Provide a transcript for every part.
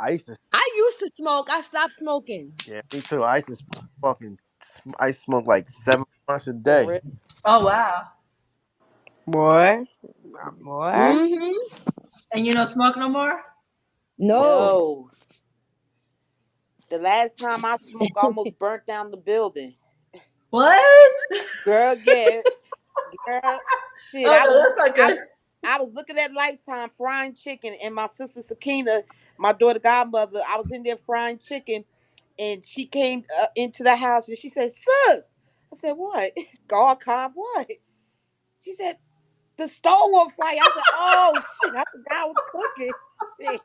I used to. I used to smoke. I stopped smoking. Yeah, me too. I used to fucking. I smoked like 7 months a For day. real. Oh wow. Boy. Boy. Mm-hmm. And you don't smoke no more? No. No. The last time I smoked, I almost burnt down the building. What? Girl, yeah. Girl, shit. Oh no, that's not good. I was looking at Lifetime frying chicken, and my sister Sakina, my daughter godmother, I was in there frying chicken, and she came into the house and she said, "Sis," I said, "What?" God, Cobb, what? She said, "The stove on fire." I said, "Oh shit, I forgot I was cooking." Shit.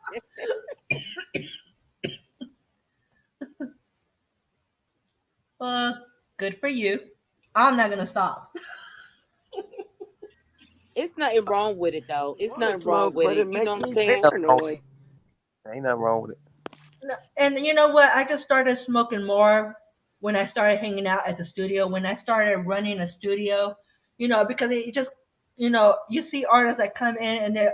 Good for you. I'm not gonna stop. It's nothing wrong with it though. I It's want to nothing wrong smoke, with but it. it You know makes what I'm me saying? paranoid. Ain't nothing wrong with it. No, and you know what? I just started smoking more when I started hanging out at the studio. When I started running a studio, because it just, you see artists that come in and they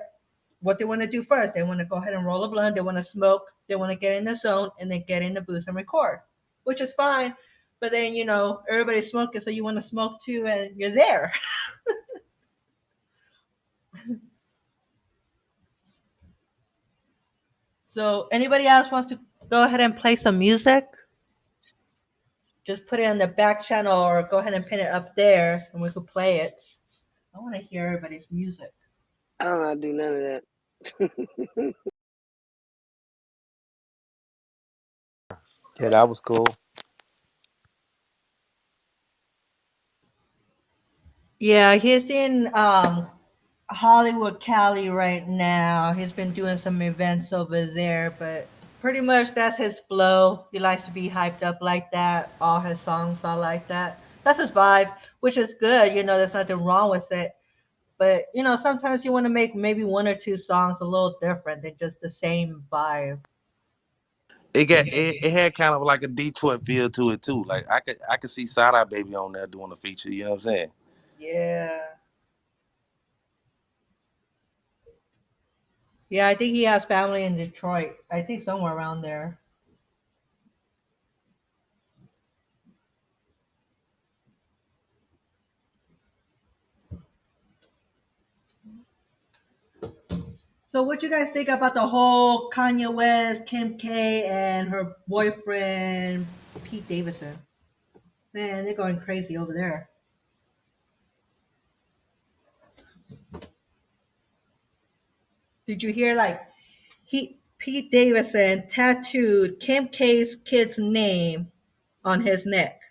what they want to do first. They want to go ahead and roll a blunt. They want to smoke. They want to get in the zone and then get in the booth and record, which is fine. But then everybody's smoking, so you want to smoke too, and you're there. So anybody else wants to go ahead and play some music? Just put it on the back channel or go ahead and pin it up there and we could play it. I want to hear everybody's music. I don't know how to do none of that. Yeah, that was cool. Yeah, he's in Hollywood, Cali right now. He's been doing some events over there, but pretty much that's his flow. He likes to be hyped up like that. All his songs are like that. That's his vibe, which is good. There's nothing wrong with it. But sometimes you want to make maybe one or two songs a little different than just the same vibe. It had kind of like a Detroit feel to it too. Like I could see Side Eye Baby on there doing a feature. You know what I'm saying? Yeah. Yeah, I think he has family in Detroit. I think somewhere around there. So, what you guys think about the whole Kanye West, Kim K, and her boyfriend Pete Davidson? Man, they're going crazy over there. Did you hear Pete Davidson tattooed Kim K's kid's name on his neck?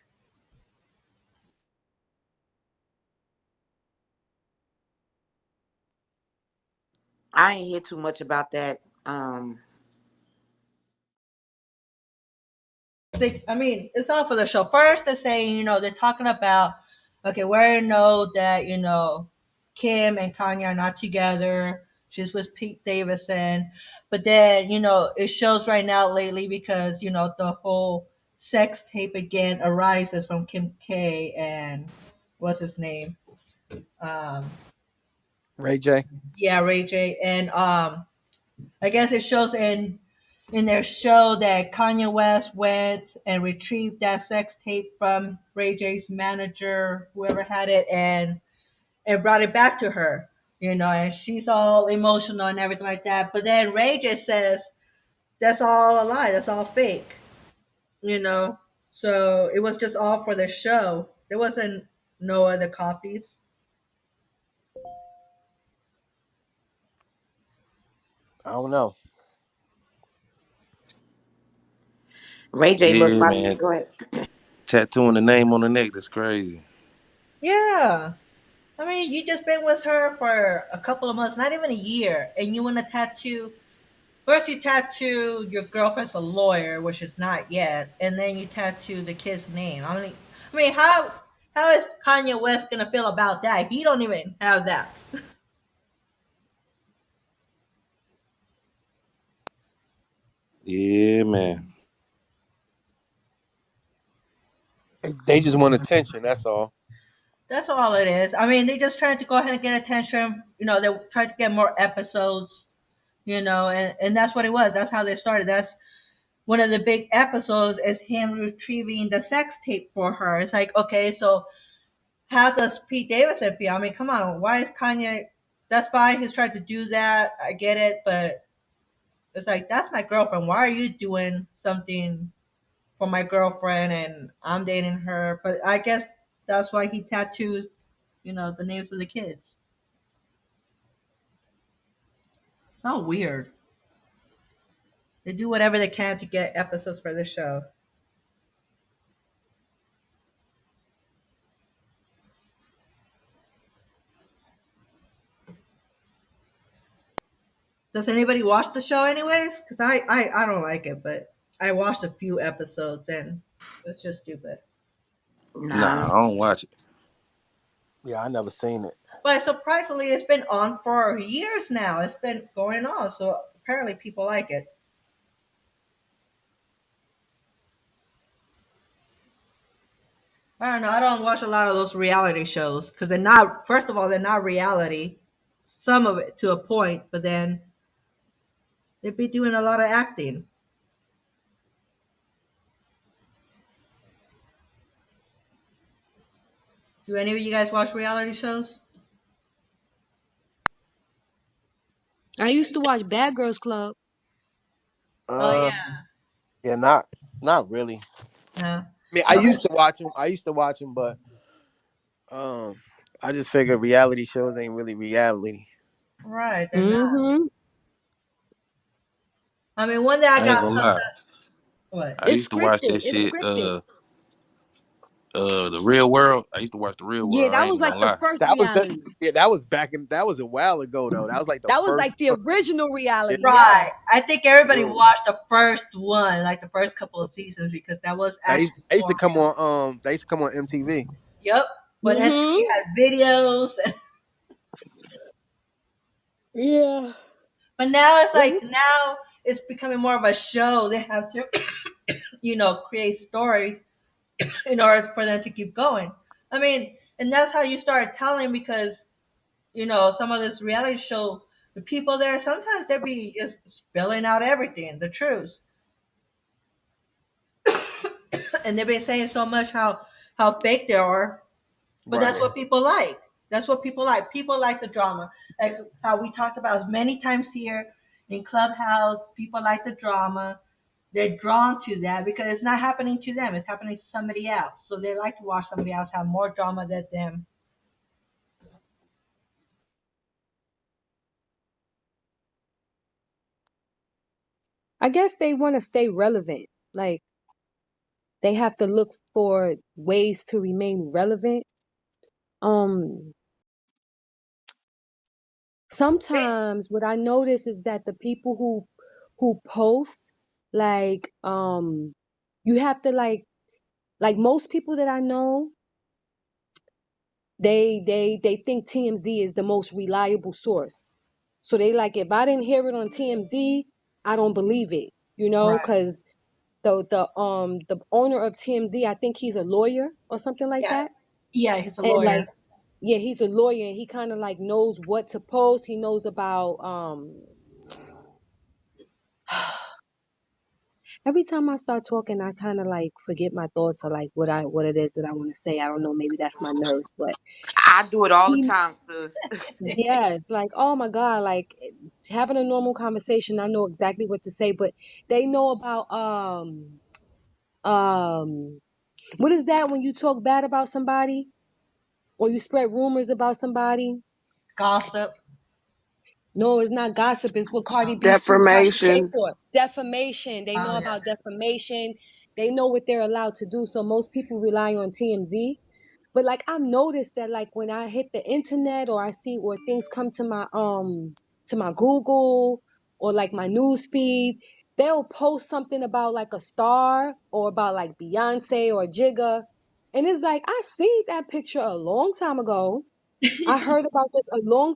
I ain't hear too much about that. It's all for the show. First, they're saying, they're talking about, okay, we already know that, Kim and Kanye are not together. She's with Pete Davidson. But then, it shows right now lately because, the whole sex tape again arises from Kim K and what's his name? Um, Ray J. yeah, Ray J. And I guess it shows in their show that Kanye West went and retrieved that sex tape from Ray J's manager, whoever had it, and brought it back to her. And she's all emotional and everything like that. But then Ray J says that's all a lie, that's all fake. You know, so it was just all for the show. There wasn't no other copies. I don't know. Ray J must Yeah, like. man. Go ahead. Tattooing the name on the neck, that's crazy. Yeah. You just been with her for a couple of months, not even a year, and you want to tattoo. First, you tattoo your girlfriend's a lawyer, which is not yet, and then you tattoo the kid's name. How is Kanye West gonna feel about that? He don't even have that. Yeah, man. They just want attention. That's all. That's all it is. They just trying to go ahead and get attention. They're trying to get more episodes. and that's what it was. That's how they started. That's one of the big episodes is him retrieving the sex tape for her. It's like, okay, so how does Pete Davidson feel? I mean, come on, why is Kanye? That's fine. He's trying to do that. I get it, but it's like that's my girlfriend. Why are you doing something for my girlfriend and I'm dating her? But I guess that's why he tattooed, the names of the kids. It's all weird. They do whatever they can to get episodes for the show. Does anybody watch the show anyways? Because I don't like it, but I watched a few episodes and it's just stupid. Nah, I Nah. don't watch it. Yeah, I never seen it. But surprisingly, it's been on for years now. It's been going on, so apparently people like it. I don't know. I don't watch a lot of those reality shows because they're not. First of all, they're not reality. Some of it to a point, but then they'd be doing a lot of acting. Do any of you guys watch reality shows? I used to watch Bad Girls Club. Oh Uh, yeah. yeah, not really. No. I mean, I used to watch them. I used to watch them, but um, I just figured reality shows ain't really reality. Right, they're not. Mm-hmm. I mean, one day I I ain't got gonna hooked lie. up. What? I It's used to watch scripted. that It's shit. scripted. The Real World. I used to watch the Real Yeah, World. I that ain't was even like gonna the lie. first That was the reality. yeah. That was back in. That was a while ago though. That was like the That was first like the one. original reality. Yeah. Right. I think everybody Yeah. watched the first one, like the first couple of seasons, because that was They used, actually they used to more come real. on. They used to come on MTV. Yep. When Mm-hmm. MTV had videos, Yeah. but now it's like now it's becoming more of a show. They have to, create stories in order for them to keep going. I mean, and that's how you start telling because some of this reality show, the people there sometimes they be just spilling out everything, the truth, and they've been saying so much how fake they are. But that's Right. what people like. That's what people like. People like the drama, like how we talked about as many times here in Clubhouse. People like the drama. They're drawn to that because it's not happening to them; it's happening to somebody else. So they like to watch somebody else have more drama than them. I guess they want to stay relevant. Like they have to look for ways to remain relevant. Um, Sometimes what I notice is that the people who post like you have to like most people that I know, they think TMZ is the most reliable source. So they like if I didn't hear it on TMZ, I don't believe it, Right? cuz the owner of TMZ, I think he's a lawyer or something like Yeah. that. Yeah. He's a And like lawyer. yeah, he's a lawyer and he kind of like knows what to post. He knows about every time I start talking, I kind of like forget my thoughts or like what it is that I want to say. I don't know, maybe that's my nerves, but I do it all the he, time, sis. yes, like oh my God, like having a normal conversation, I know exactly what to say, but they know about um what is that when you talk bad about somebody or you spread rumors about somebody? Gossip. No, it's not gossip. It's what Cardi B sued Tasha K Defamation. for. Defamation. They Oh know yeah. about defamation. They know what they're allowed to do. So most people rely on TMZ. But like I've noticed that like when I hit the internet or I see or things come to my Google or like my news feed, they'll post something about like a star or about like Beyonce or Jigga. And it's like I see that picture a long time ago. I heard about this a long